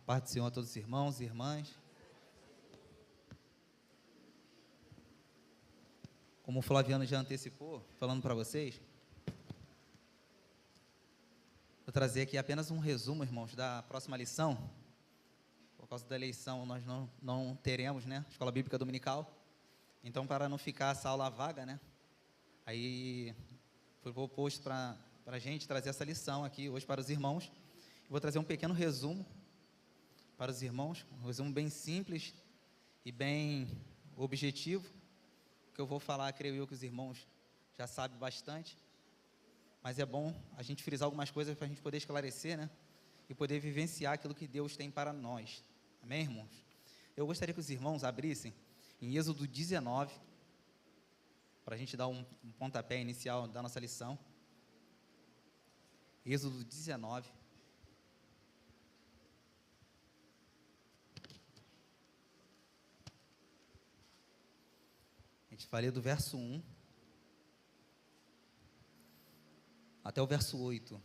Paz do Senhor a todos os irmãos e irmãs. Como o Flaviano já antecipou, falando para vocês, vou trazer aqui apenas um resumo, irmãos, da próxima lição. Por causa da eleição, nós não teremos, né, Escola Bíblica Dominical. Então, para não ficar essa aula vaga, né, aí foi proposto para a gente trazer essa lição aqui hoje para os irmãos. Vou trazer um pequeno resumo para os irmãos, um resumo bem simples e bem objetivo. O que eu vou falar, creio eu que os irmãos já sabem bastante, mas é bom a gente frisar algumas coisas para a gente poder esclarecer, né, e poder vivenciar aquilo que Deus tem para nós. Amém, irmãos? Eu gostaria que os irmãos abrissem em Êxodo 19, para a gente dar um pontapé inicial da nossa lição. Êxodo 19. A gente vai ler do verso 1 até o verso 8.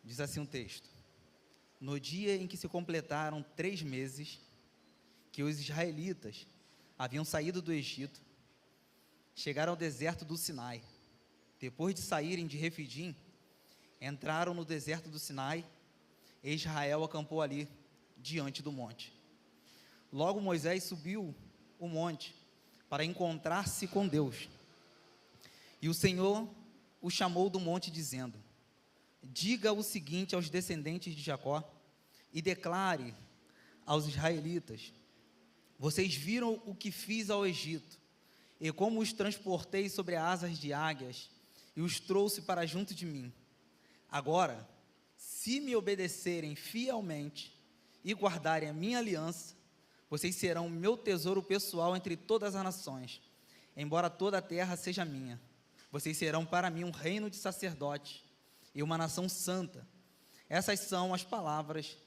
Diz assim o texto: no dia em que se completaram 3 meses que os israelitas haviam saído do Egito, chegaram ao deserto do Sinai. Depois de saírem de Refidim, entraram no deserto do Sinai, e Israel acampou ali, diante do monte. Logo Moisés subiu o monte para encontrar-se com Deus. E o Senhor o chamou do monte, dizendo: diga o seguinte aos descendentes de Jacó, e declare aos israelitas: vocês viram o que fiz ao Egito, e como os transportei sobre asas de águias, e os trouxe para junto de mim. Agora, se me obedecerem fielmente e guardarem a minha aliança, vocês serão meu tesouro pessoal entre todas as nações. Embora toda a terra seja minha, vocês serão para mim um reino de sacerdotes e uma nação santa. Essas são as palavras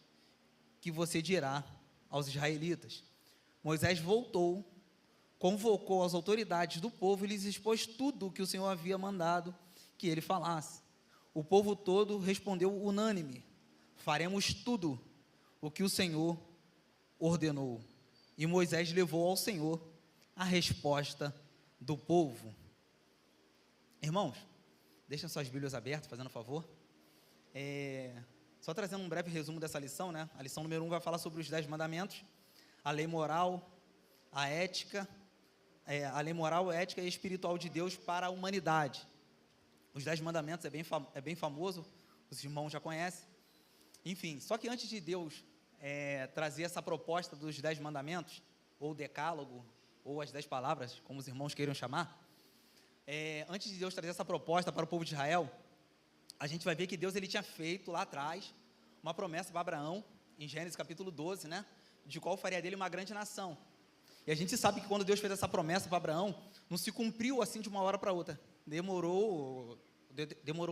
que você dirá aos israelitas. Moisés voltou, convocou as autoridades do povo e lhes expôs tudo o que o Senhor havia mandado que ele falasse. O povo todo respondeu unânime: faremos tudo o que o Senhor ordenou. E Moisés levou ao Senhor a resposta do povo. Irmãos, deixem suas Bíblias abertas, fazendo um favor. Só trazendo um breve resumo dessa lição, né? A lição número 1 vai falar sobre os 10 mandamentos, a lei moral, a ética, a lei moral, ética e espiritual de Deus para a humanidade. Os 10 mandamentos é bem famoso, os irmãos já conhecem. Enfim, só que antes de Deus trazer essa proposta dos 10 mandamentos, ou decálogo, ou as 10 palavras, como os irmãos queiram chamar, antes de Deus trazer essa proposta para o povo de Israel, a gente vai ver que Deus ele tinha feito lá atrás uma promessa para Abraão, em Gênesis capítulo 12, né, de qual faria dele uma grande nação. E a gente sabe que quando Deus fez essa promessa para Abraão, não se cumpriu assim de uma hora para outra. Demorou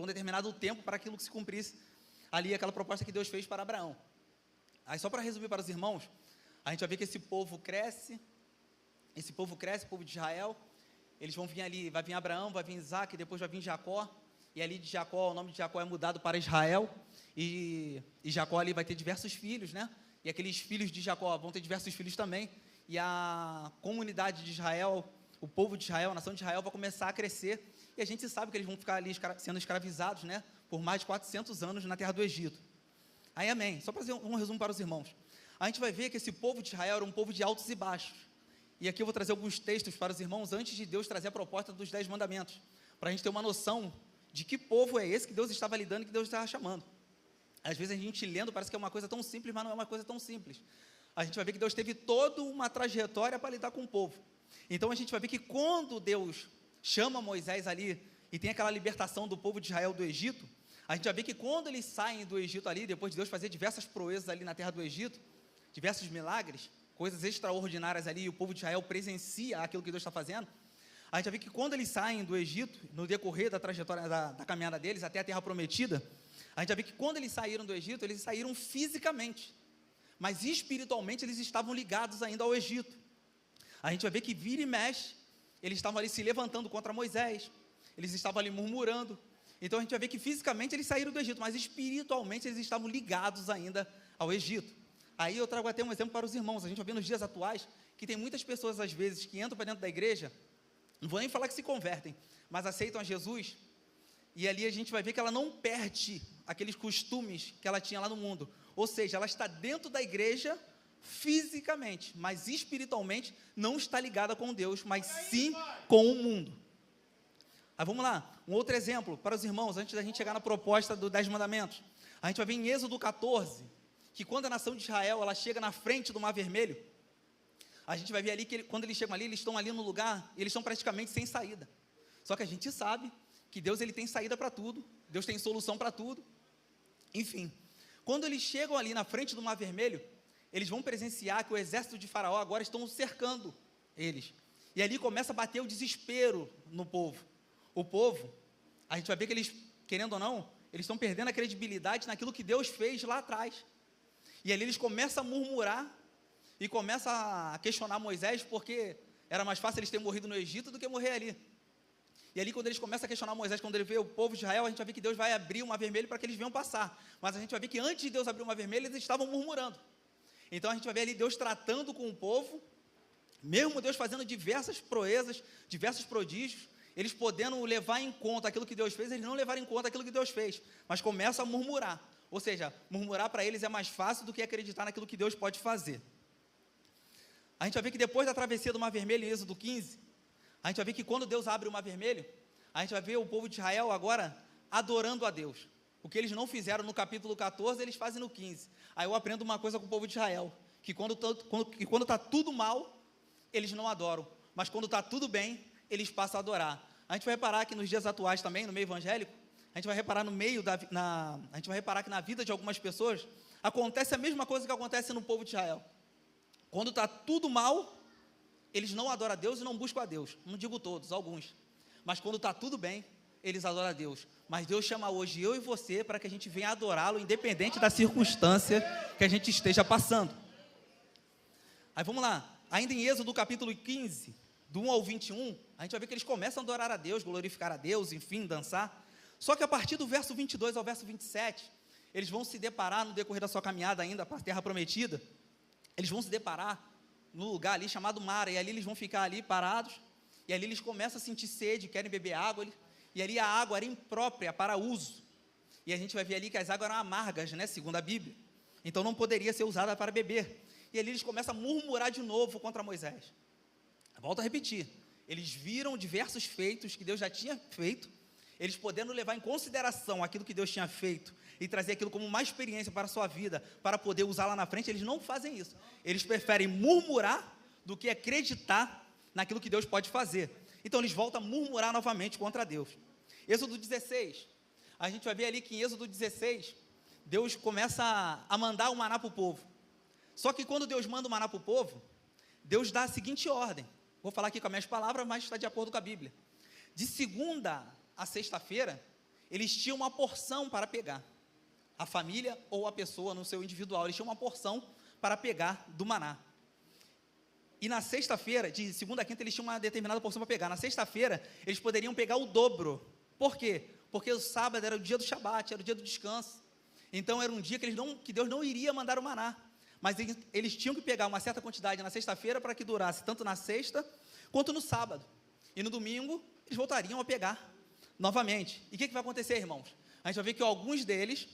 um determinado tempo para aquilo que se cumprisse ali, aquela proposta que Deus fez para Abraão. Aí só para resumir para os irmãos, a gente vai ver que esse povo cresce, o povo de Israel, eles vão vir ali, vai vir Abraão, vai vir Isaac, depois vai vir Jacó, e ali de Jacó, o nome de Jacó é mudado para Israel, e Jacó ali vai ter diversos filhos, né, e aqueles filhos de Jacó vão ter diversos filhos também, e a comunidade de Israel, o povo de Israel, a nação de Israel vai começar a crescer, e a gente sabe que eles vão ficar ali sendo escravizados, né, por mais de 400 anos na terra do Egito. Aí, amém. Só para fazer um resumo para os irmãos. A gente vai ver que esse povo de Israel era um povo de altos e baixos. E aqui eu vou trazer alguns textos para os irmãos antes de Deus trazer a proposta dos 10 mandamentos, para a gente ter uma noção de que povo é esse que Deus estava lidando e que Deus estava chamando. Às vezes a gente lendo parece que é uma coisa tão simples, mas não é uma coisa tão simples. A gente vai ver que Deus teve toda uma trajetória para lidar com o povo. Então a gente vai ver que quando Deus chama Moisés ali e tem aquela libertação do povo de Israel do Egito, a gente vai ver que quando eles saem do Egito ali, depois de Deus fazer diversas proezas ali na terra do Egito, diversos milagres, coisas extraordinárias ali, e o povo de Israel presencia aquilo que Deus está fazendo, a gente vai ver que quando eles saem do Egito, no decorrer da trajetória da caminhada deles até a terra prometida, a gente vai ver que quando eles saíram do Egito, eles saíram fisicamente, mas espiritualmente eles estavam ligados ainda ao Egito. A gente vai ver que vira e mexe, eles estavam ali se levantando contra Moisés, eles estavam ali murmurando, Então a gente vai ver que fisicamente eles saíram do Egito, mas espiritualmente eles estavam ligados ainda ao Egito. Aí eu trago até um exemplo para os irmãos. A gente vai ver nos dias atuais que tem muitas pessoas, às vezes, que entram para dentro da igreja, não vou nem falar que se convertem, mas aceitam a Jesus, e ali a gente vai ver que ela não perde aqueles costumes que ela tinha lá no mundo. Ou seja, ela está dentro da igreja fisicamente, mas espiritualmente não está ligada com Deus, mas sim com o mundo. Aí vamos lá, um outro exemplo para os irmãos, antes da gente chegar na proposta dos 10 mandamentos. A gente vai ver em Êxodo 14, que quando a nação de Israel, ela chega na frente do Mar Vermelho, a gente vai ver ali que quando eles chegam ali, eles estão ali no lugar, eles estão praticamente sem saída. Só que a gente sabe que Deus, ele tem saída para tudo, Deus tem solução para tudo. Enfim, quando eles chegam ali na frente do Mar Vermelho, eles vão presenciar que o exército de Faraó agora estão cercando eles. E ali começa a bater o desespero no povo. O povo, a gente vai ver que eles, querendo ou não, eles estão perdendo a credibilidade naquilo que Deus fez lá atrás. E ali eles começam a murmurar e começam a questionar Moisés, porque era mais fácil eles terem morrido no Egito do que morrer ali. E ali quando eles começam a questionar Moisés, quando ele vê o povo de Israel, a gente vai ver que Deus vai abrir o Mar Vermelho para que eles venham passar. Mas a gente vai ver que antes de Deus abrir o Mar Vermelho, eles estavam murmurando. Então a gente vai ver ali Deus tratando com o povo, mesmo Deus fazendo diversas proezas, diversos prodígios, eles podendo levar em conta aquilo que Deus fez, eles não levaram em conta aquilo que Deus fez, mas começam a murmurar. Ou seja, murmurar para eles é mais fácil do que acreditar naquilo que Deus pode fazer. A gente vai ver que depois da travessia do Mar Vermelho, em Êxodo 15, a gente vai ver que quando Deus abre o Mar Vermelho, a gente vai ver o povo de Israel agora adorando a Deus. O que eles não fizeram no capítulo 14, eles fazem no 15. Aí eu aprendo uma coisa com o povo de Israel, que quando está tudo mal, eles não adoram, mas quando está tudo bem, eles passam a adorar. A gente vai reparar que nos dias atuais também, no meio evangélico, a gente vai reparar a gente vai reparar que na vida de algumas pessoas, acontece a mesma coisa que acontece no povo de Israel. Quando está tudo mal, eles não adoram a Deus e não buscam a Deus. Não digo todos, alguns. Mas quando está tudo bem, eles adoram a Deus. Mas Deus chama hoje eu e você para que a gente venha adorá-lo, independente da circunstância que a gente esteja passando. Aí vamos lá, ainda em Êxodo capítulo 15, do 1 ao 21, a gente vai ver que eles começam a adorar a Deus, glorificar a Deus, enfim, dançar. Só que a partir do verso 22 ao verso 27, eles vão se deparar no decorrer da sua caminhada ainda para a terra prometida, eles vão se deparar no lugar ali chamado Mara, e ali eles vão ficar ali parados, e ali eles começam a sentir sede, querem beber água, e ali a água era imprópria para uso, e a gente vai ver ali que as águas eram amargas, né, segundo a Bíblia, então não poderia ser usada para beber, e ali eles começam a murmurar de novo contra Moisés. Volto a repetir, eles viram diversos feitos que Deus já tinha feito, eles podendo levar em consideração aquilo que Deus tinha feito, e trazer aquilo como uma experiência para a sua vida, para poder usar lá na frente, eles não fazem isso, eles preferem murmurar do que acreditar naquilo que Deus pode fazer, então eles voltam a murmurar novamente contra Deus. Êxodo 16, a gente vai ver ali que em Êxodo 16, Deus começa a mandar o maná para o povo, só que quando Deus manda o maná para o povo, Deus dá a seguinte ordem, vou falar aqui com as minhas palavras, mas está de acordo com a Bíblia, de segunda a sexta-feira, eles tinham uma porção para pegar, a família ou a pessoa no seu individual, eles tinham uma porção para pegar do maná, e na sexta-feira, de segunda a quinta, eles tinham uma determinada porção para pegar, na sexta-feira, eles poderiam pegar o dobro, por quê? Porque o sábado era o dia do Shabat, era o dia do descanso, então era um dia que Deus não iria mandar o maná, mas eles tinham que pegar uma certa quantidade na sexta-feira, para que durasse tanto na sexta, quanto no sábado, e no domingo, eles voltariam a pegar novamente. E o que vai acontecer, irmãos? A gente vai ver que alguns deles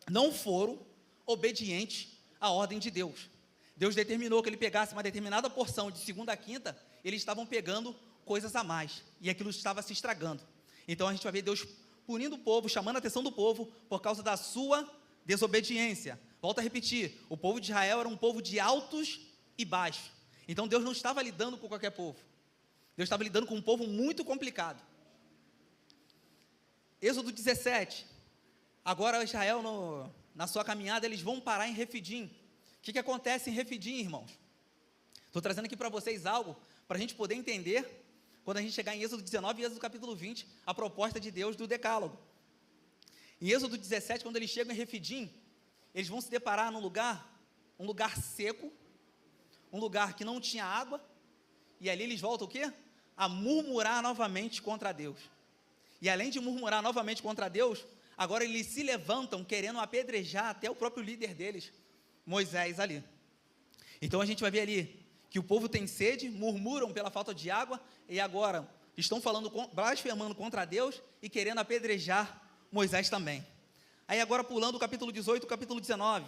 não foram obedientes à ordem de Deus. Deus determinou que ele pegasse uma determinada porção de segunda a quinta, eles estavam pegando coisas a mais, e aquilo estava se estragando. Então a gente vai ver Deus punindo o povo, chamando a atenção do povo, por causa da sua desobediência. Volto a repetir, o povo de Israel era um povo de altos e baixos, então Deus não estava lidando com qualquer povo, Deus estava lidando com um povo muito complicado. Êxodo 17, agora Israel, na sua caminhada, eles vão parar em Refidim. O que acontece em Refidim, irmãos? Estou trazendo aqui para vocês algo, para a gente poder entender, quando a gente chegar em Êxodo 19 e Êxodo capítulo 20, a proposta de Deus do decálogo. Em Êxodo 17, quando eles chegam em Refidim, eles vão se deparar num lugar, um lugar seco, um lugar que não tinha água, e ali eles voltam o quê? A murmurar novamente contra Deus. E além de murmurar novamente contra Deus, agora eles se levantam querendo apedrejar até o próprio líder deles, Moisés, ali. Então a gente vai ver ali que o povo tem sede, murmuram pela falta de água, e agora estão blasfemando contra Deus e querendo apedrejar Moisés também. Aí agora pulando o capítulo 18, o capítulo 19.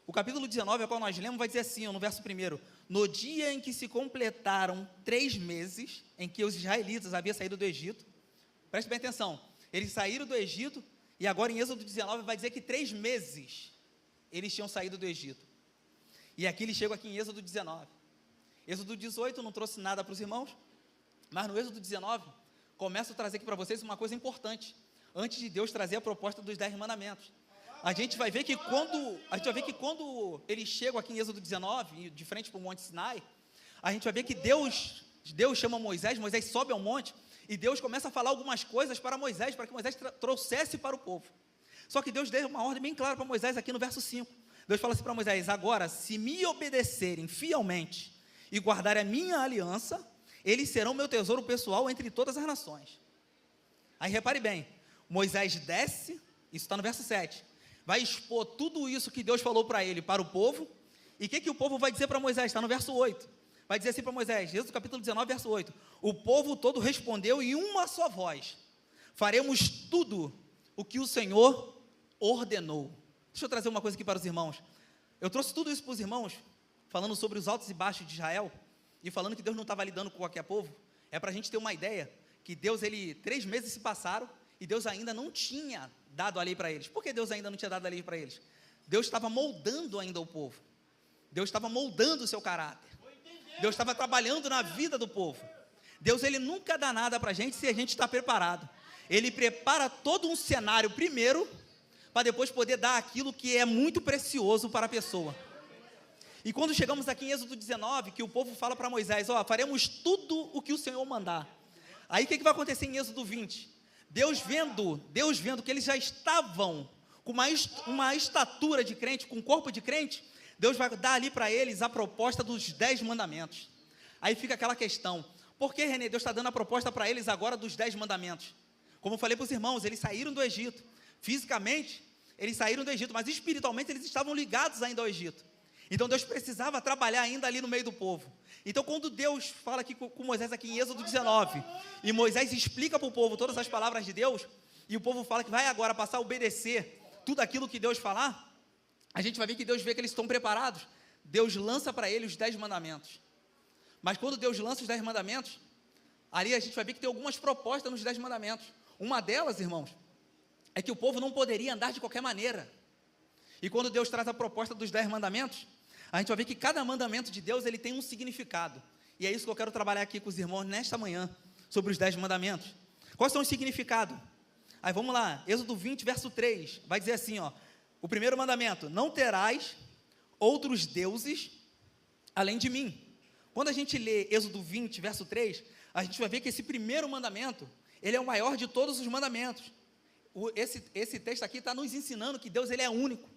O capítulo 19, a qual nós lemos, vai dizer assim, no verso 1: no dia em que se completaram 3 meses, em que os israelitas haviam saído do Egito, preste bem atenção, eles saíram do Egito, e agora em Êxodo 19 vai dizer que 3 meses eles tinham saído do Egito. E aqui eles chegam aqui em Êxodo 19. Êxodo 18 não trouxe nada para os irmãos, mas no Êxodo 19, começo a trazer aqui para vocês uma coisa importante, antes de Deus trazer a proposta dos 10 mandamentos. A gente vai ver que quando eles chegam aqui em Êxodo 19, de frente para o Monte Sinai, a gente vai ver que Deus chama Moisés sobe ao monte, e Deus começa a falar algumas coisas para Moisés, para que Moisés trouxesse para o povo. Só que Deus deu uma ordem bem clara para Moisés aqui no verso 5. Deus fala assim para Moisés: agora, se me obedecerem fielmente e guardarem a minha aliança, eles serão meu tesouro pessoal entre todas as nações. Aí repare bem, Moisés desce, isso está no verso 7, vai expor tudo isso que Deus falou para ele, para o povo. E o que o povo vai dizer para Moisés? Está no verso 8, vai dizer assim para Moisés, Êxodo capítulo 19, verso 8, o povo todo respondeu em uma só voz: faremos tudo o que o Senhor ordenou. Deixa eu trazer uma coisa aqui para os irmãos. Eu trouxe tudo isso para os irmãos, falando sobre os altos e baixos de Israel, e falando que Deus não estava lidando com qualquer povo. É para a gente ter uma ideia, que Deus, 3 meses se passaram, e Deus ainda não tinha dado a lei para eles. Por que Deus ainda não tinha dado a lei para eles? Deus estava moldando ainda o povo. Deus estava moldando o seu caráter. Deus estava trabalhando na vida do povo. Deus, Ele nunca dá nada para a gente se a gente está preparado. Ele prepara todo um cenário primeiro, para depois poder dar aquilo que é muito precioso para a pessoa. E quando chegamos aqui em Êxodo 19, que o povo fala para Moisés: faremos tudo o que o Senhor mandar. Aí o que vai acontecer em Êxodo 20? Deus vendo que eles já estavam com uma estatura de crente, com um corpo de crente, Deus vai dar ali para eles a proposta dos 10 mandamentos. Aí fica aquela questão: por que, Renê, Deus está dando a proposta para eles agora dos 10 mandamentos? Como eu falei para os irmãos, eles saíram do Egito. Fisicamente, eles saíram do Egito, mas espiritualmente eles estavam ligados ainda ao Egito. Então Deus precisava trabalhar ainda ali no meio do povo. Então quando Deus fala aqui com Moisés aqui em Êxodo 19, e Moisés explica para o povo todas as palavras de Deus, e o povo fala que vai agora passar a obedecer tudo aquilo que Deus falar, a gente vai ver que Deus vê que eles estão preparados. Deus lança para eles os 10 mandamentos. Mas quando Deus lança os 10 mandamentos, ali a gente vai ver que tem algumas propostas nos 10 mandamentos. Uma delas, irmãos, é que o povo não poderia andar de qualquer maneira. E quando Deus traz a proposta dos 10 mandamentos, a gente vai ver que cada mandamento de Deus, ele tem um significado. E é isso que eu quero trabalhar aqui com os irmãos nesta manhã, sobre os 10 mandamentos. Quais são os significados? Aí vamos lá, Êxodo 20, verso 3, vai dizer assim, o primeiro mandamento: não terás outros deuses além de mim. Quando a gente lê Êxodo 20, verso 3, a gente vai ver que esse primeiro mandamento, ele é o maior de todos os mandamentos. Esse texto aqui está nos ensinando que Deus, ele é único.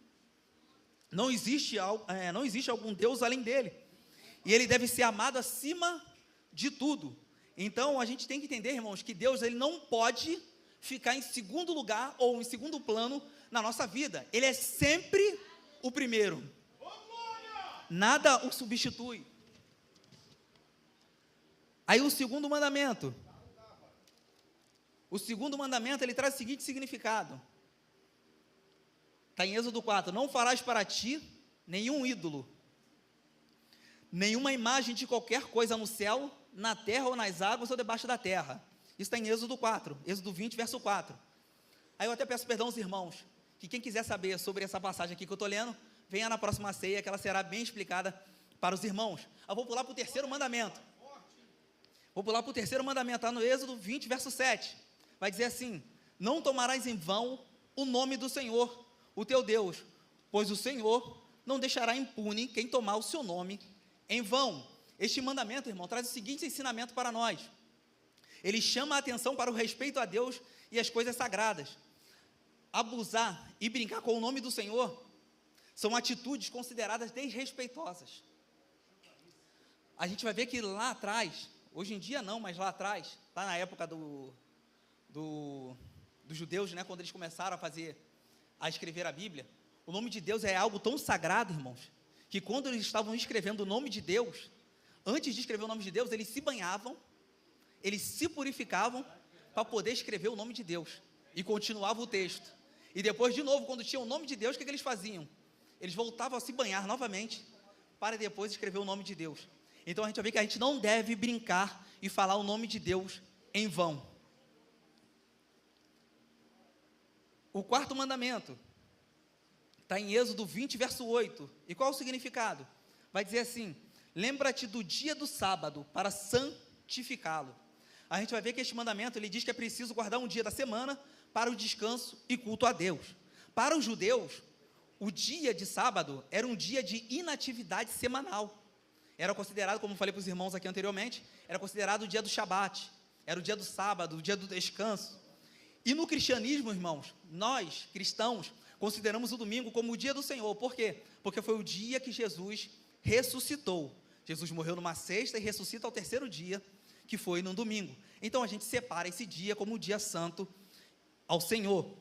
Não existe algum Deus além dele. E ele deve ser amado acima de tudo. Então, a gente tem que entender, irmãos, que Deus, ele não pode ficar em segundo lugar ou em segundo plano na nossa vida. Ele é sempre o primeiro. Nada o substitui. Aí o segundo mandamento. O segundo mandamento, ele traz o seguinte significado. Está em Êxodo 4. Não farás para ti nenhum ídolo, nenhuma imagem de qualquer coisa no céu, na terra ou nas águas ou debaixo da terra. Isso está em Êxodo 4, Êxodo 20, verso 4. Aí eu até peço perdão aos irmãos, que quem quiser saber sobre essa passagem aqui que eu estou lendo, venha na próxima ceia, que ela será bem explicada para os irmãos. Eu vou pular para o terceiro mandamento. Está no Êxodo 20, verso 7. Vai dizer assim: não tomarás em vão o nome do Senhor, o teu Deus, pois o Senhor não deixará impune quem tomar o seu nome em vão. Este mandamento, irmão, traz o seguinte ensinamento para nós. Ele chama a atenção para o respeito a Deus e as coisas sagradas. Abusar e brincar com o nome do Senhor são atitudes consideradas desrespeitosas. A gente vai ver que lá atrás, hoje em dia não, mas lá atrás, lá na época do dos judeus, né, quando eles começaram a escrever a Bíblia, o nome de Deus é algo tão sagrado, irmãos, que quando eles estavam escrevendo o nome de Deus, antes de escrever o nome de Deus, eles se banhavam, eles se purificavam para poder escrever o nome de Deus, e continuava o texto. E depois, de novo, quando tinha o nome de Deus, o que eles faziam? Eles voltavam a se banhar novamente, para depois escrever o nome de Deus. Então a gente vai ver que a gente não deve brincar e falar o nome de Deus em vão. O quarto mandamento está em Êxodo 20, verso 8. E qual é o significado? Vai dizer assim: lembra-te do dia do sábado para santificá-lo. A gente vai ver que este mandamento, ele diz que é preciso guardar um dia da semana para o descanso e culto a Deus. Para os judeus, o dia de sábado era um dia de inatividade semanal. Era considerado, como falei para os irmãos aqui anteriormente, era considerado o dia do Shabat, era o dia do sábado, o dia do descanso. E no cristianismo, irmãos, nós, cristãos, consideramos o domingo como o dia do Senhor. Por quê? Porque foi o dia que Jesus ressuscitou. Jesus morreu numa sexta e ressuscita ao terceiro dia, que foi no domingo. Então a gente separa esse dia como o dia santo ao Senhor.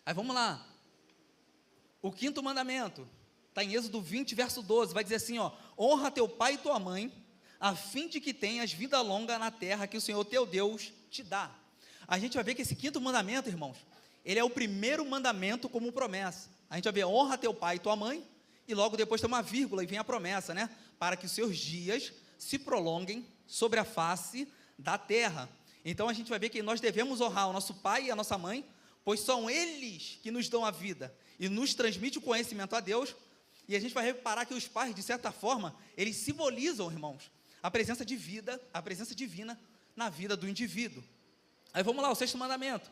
Aí vamos lá. O quinto mandamento está em Êxodo 20, verso 12, vai dizer assim, ó: honra teu pai e tua mãe, a fim de que tenhas vida longa na terra que o Senhor teu Deus te dá. A gente vai ver que esse quinto mandamento, irmãos, ele é o primeiro mandamento como promessa. A gente vai ver: honra teu pai e tua mãe, e logo depois tem uma vírgula e vem a promessa, né? Para que os seus dias se prolonguem sobre a face da terra. Então a gente vai ver que nós devemos honrar o nosso pai e a nossa mãe, pois são eles que nos dão a vida e nos transmitem o conhecimento a Deus. E a gente vai reparar que os pais, de certa forma, eles simbolizam, irmãos, a presença de vida, a presença divina na vida do indivíduo. Aí vamos lá, o sexto mandamento.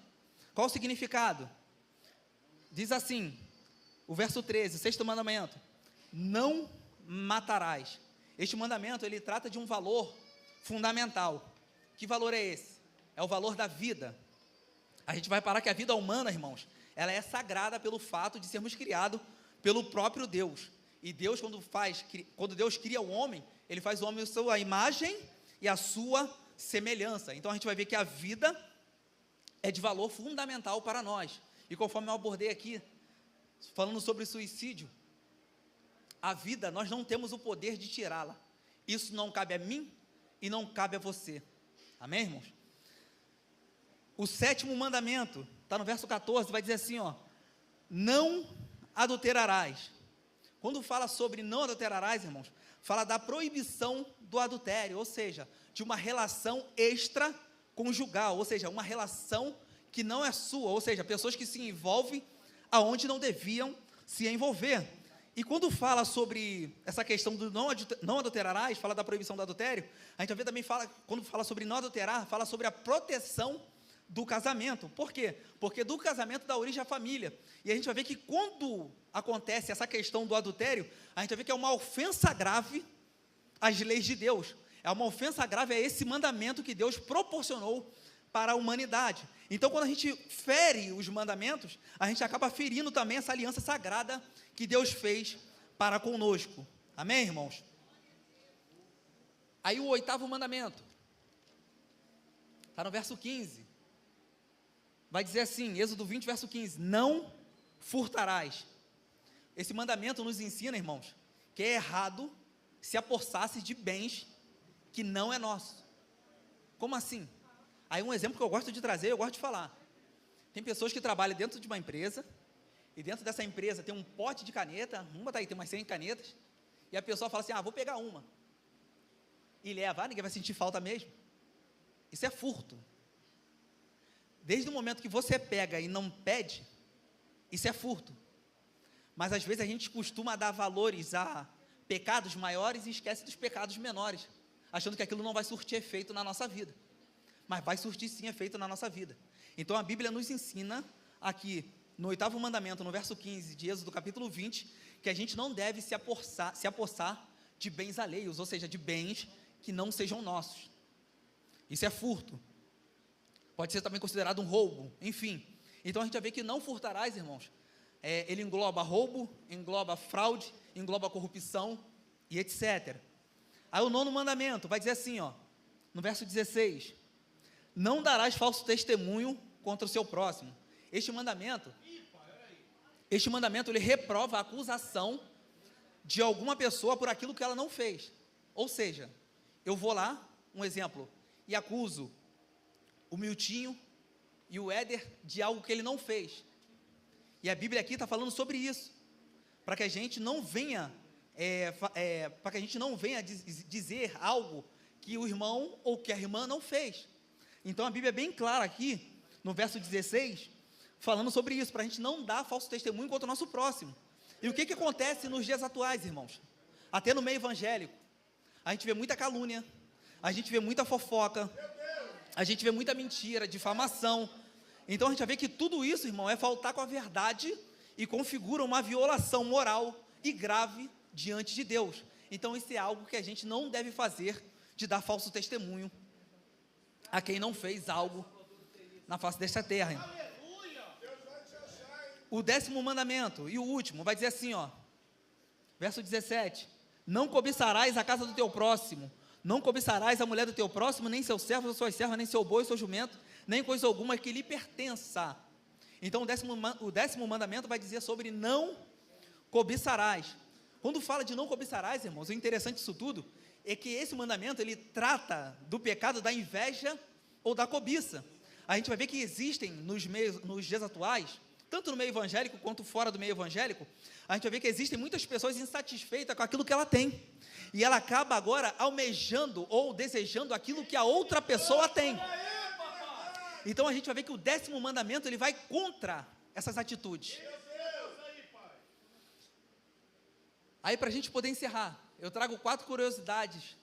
Qual o significado? Diz assim, o verso 13, o sexto mandamento: não matarás. Este mandamento, ele trata de um valor fundamental. Que valor é esse? É o valor da vida. A gente vai parar que a vida humana, irmãos, ela é sagrada pelo fato de sermos criados pelo próprio Deus. E Deus, quando Deus cria o homem, ele faz o homem a sua imagem e a sua semelhança. Então a gente vai ver que a vida é de valor fundamental para nós. E conforme eu abordei aqui, falando sobre suicídio, a vida, nós não temos o poder de tirá-la. Isso não cabe a mim e não cabe a você. Amém, irmãos? O sétimo mandamento, está no verso 14, vai dizer assim, ó: não adulterarás. Quando fala sobre não adulterarás, irmãos, fala da proibição do adultério, ou seja, de uma relação extraconjugal, ou seja, uma relação que não é sua, ou seja, pessoas que se envolvem aonde não deviam se envolver. E quando fala sobre essa questão do não adulterarás, fala da proibição do adultério, a gente também quando fala sobre não adulterar, fala sobre a proteção do casamento. Por quê? Porque do casamento dá origem à família. E a gente vai ver que quando acontece essa questão do adultério, a gente vai ver que é uma ofensa grave às leis de Deus. É uma ofensa grave a esse mandamento que Deus proporcionou para a humanidade. Então, quando a gente fere os mandamentos, a gente acaba ferindo também essa aliança sagrada que Deus fez para conosco. Amém, irmãos? Aí o oitavo mandamento está no verso 15. Vai dizer assim, Êxodo 20, verso 15: não furtarás. Esse mandamento nos ensina, irmãos, que é errado se apossar-se de bens que não é nosso. Como assim? Aí um exemplo que eu gosto de trazer, eu gosto de falar. Tem pessoas que trabalham dentro de uma empresa, e dentro dessa empresa tem um pote de caneta, tem umas 100 canetas, e a pessoa fala assim: vou pegar uma. E leva, ninguém vai sentir falta mesmo. Isso é furto. Desde o momento que você pega e não pede, isso é furto. Mas às vezes a gente costuma dar valores a pecados maiores e esquece dos pecados menores, achando que aquilo não vai surtir efeito na nossa vida. Mas vai surtir sim efeito na nossa vida. Então a Bíblia nos ensina aqui, no oitavo mandamento, no verso 15 de Êxodo capítulo 20, que a gente não deve se apossar de bens alheios, ou seja, de bens que não sejam nossos. Isso é furto. Pode ser também considerado um roubo, enfim. Então a gente vai ver que não furtarás, irmãos, ele engloba roubo, engloba fraude, engloba corrupção e etc. Aí o nono mandamento vai dizer assim, ó, no verso 16: não darás falso testemunho contra o seu próximo. Este mandamento, ele reprova a acusação de alguma pessoa por aquilo que ela não fez. Ou seja, eu vou lá, um exemplo, e acuso o Miltinho e o Éder de algo que ele não fez. E a Bíblia aqui está falando sobre isso, para que a gente não venha, dizer algo que o irmão ou que a irmã não fez. Então a Bíblia é bem clara aqui, no verso 16, falando sobre isso, para a gente não dar falso testemunho contra o nosso próximo. E o que acontece nos dias atuais, irmãos? Até no meio evangélico, a gente vê muita calúnia, a gente vê muita fofoca, a gente vê muita mentira, difamação. Então a gente vai ver que tudo isso, irmão, é faltar com a verdade e configura uma violação moral e grave diante de Deus. Então isso é algo que a gente não deve fazer, de dar falso testemunho a quem não fez algo na face desta terra, irmão. O 10º mandamento e o último vai dizer assim, ó, verso 17: não cobiçarás a casa do teu próximo, não cobiçarás a mulher do teu próximo, nem seu servo ou suas servas, nem seu boi, seu jumento, nem coisa alguma que lhe pertença. Então o 10º mandamento vai dizer sobre não cobiçarás. Quando fala de não cobiçarás, irmãos, o interessante disso tudo é que esse mandamento, ele trata do pecado da inveja ou da cobiça. A gente vai ver que existem nos dias atuais, tanto no meio evangélico quanto fora do meio evangélico, a gente vai ver que existem muitas pessoas insatisfeitas com aquilo que ela tem, e ela acaba agora almejando ou desejando aquilo que a outra pessoa tem. Então a gente vai ver que o 10º mandamento, ele vai contra essas atitudes. Aí, para a gente poder encerrar, eu trago 4 curiosidades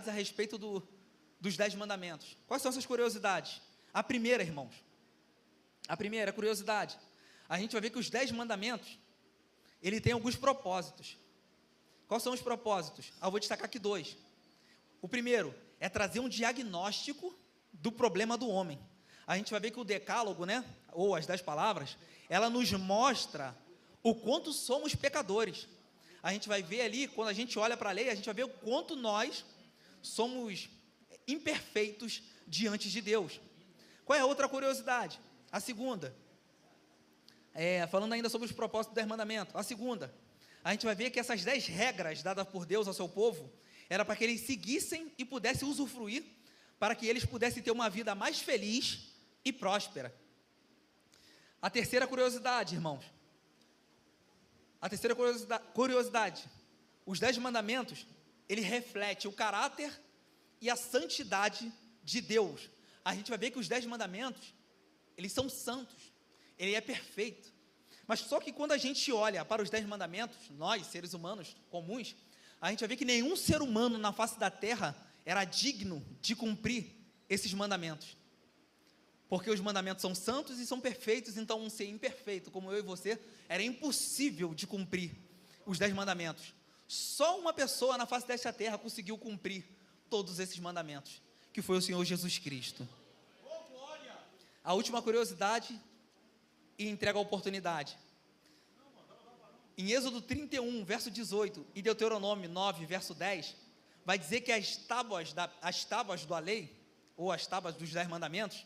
a respeito dos 10 mandamentos. Quais são essas curiosidades? A primeira, irmãos, a primeira curiosidade, a gente vai ver que os 10 mandamentos, ele tem alguns propósitos. Quais são os propósitos? Eu vou destacar aqui 2. O primeiro é trazer um diagnóstico do problema do homem. A gente vai ver que o decálogo, né, ou as 10 palavras, ela nos mostra o quanto somos pecadores. A gente vai ver ali, quando a gente olha para a lei, a gente vai ver o quanto nós somos imperfeitos diante de Deus. Qual é a outra curiosidade? A segunda, falando ainda sobre os propósitos do 10 mandamentos, a segunda, a gente vai ver que essas 10 regras dadas por Deus ao seu povo, era para que eles seguissem e pudessem usufruir, para que eles pudessem ter uma vida mais feliz e próspera. A terceira curiosidade, irmãos, os 10 mandamentos, ele reflete o caráter e a santidade de Deus. A gente vai ver que os 10 mandamentos, eles são santos, ele é perfeito. Mas só que quando a gente olha para os 10 mandamentos, nós, seres humanos comuns, a gente vai ver que nenhum ser humano na face da terra era digno de cumprir esses mandamentos. Porque os mandamentos são santos e são perfeitos, então um ser imperfeito, como eu e você, era impossível de cumprir os 10 mandamentos. Só uma pessoa na face desta terra conseguiu cumprir todos esses mandamentos, que foi o Senhor Jesus Cristo. A última curiosidade, e entrega a oportunidade. Em Êxodo 31, verso 18, e Deuteronômio 9, verso 10, vai dizer que as tábuas da lei, ou as tábuas dos 10 mandamentos,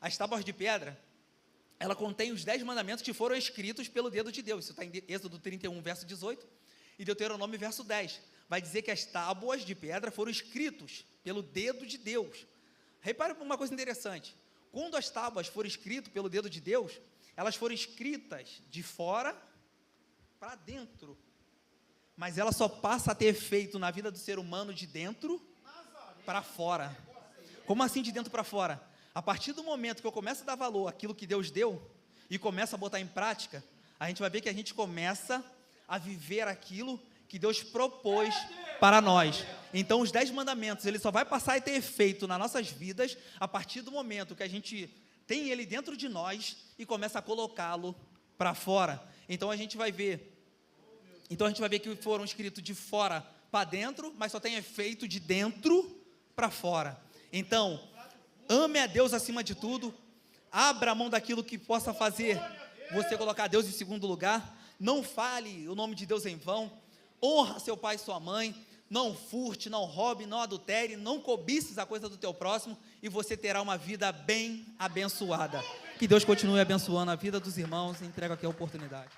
as tábuas de pedra, ela contém os 10 mandamentos que foram escritos pelo dedo de Deus. Isso está em Êxodo 31, verso 18, e Deuteronômio, verso 10. Vai dizer que as tábuas de pedra foram escritos pelo dedo de Deus. Repare uma coisa interessante. Quando as tábuas foram escritas pelo dedo de Deus, elas foram escritas de fora para dentro. Mas ela só passa a ter efeito na vida do ser humano de dentro para fora. Como assim de dentro para fora? A partir do momento que eu começo a dar valor àquilo que Deus deu e começo a botar em prática, a gente vai ver que a gente começa a viver aquilo que Deus propôs para nós. Então os 10 mandamentos, ele só vai passar a ter efeito nas nossas vidas a partir do momento que a gente tem ele dentro de nós e começa a colocá-lo para fora. Então a gente vai ver que foram escritos de fora para dentro, mas só tem efeito de dentro para fora. Então, ame a Deus acima de tudo, abra a mão daquilo que possa fazer você colocar Deus em segundo lugar, não fale o nome de Deus em vão, honra seu pai e sua mãe, não furte, não roube, não adultere, não cobices a coisa do teu próximo, e você terá uma vida bem abençoada. Que Deus continue abençoando a vida dos irmãos, e entrego aqui a oportunidade.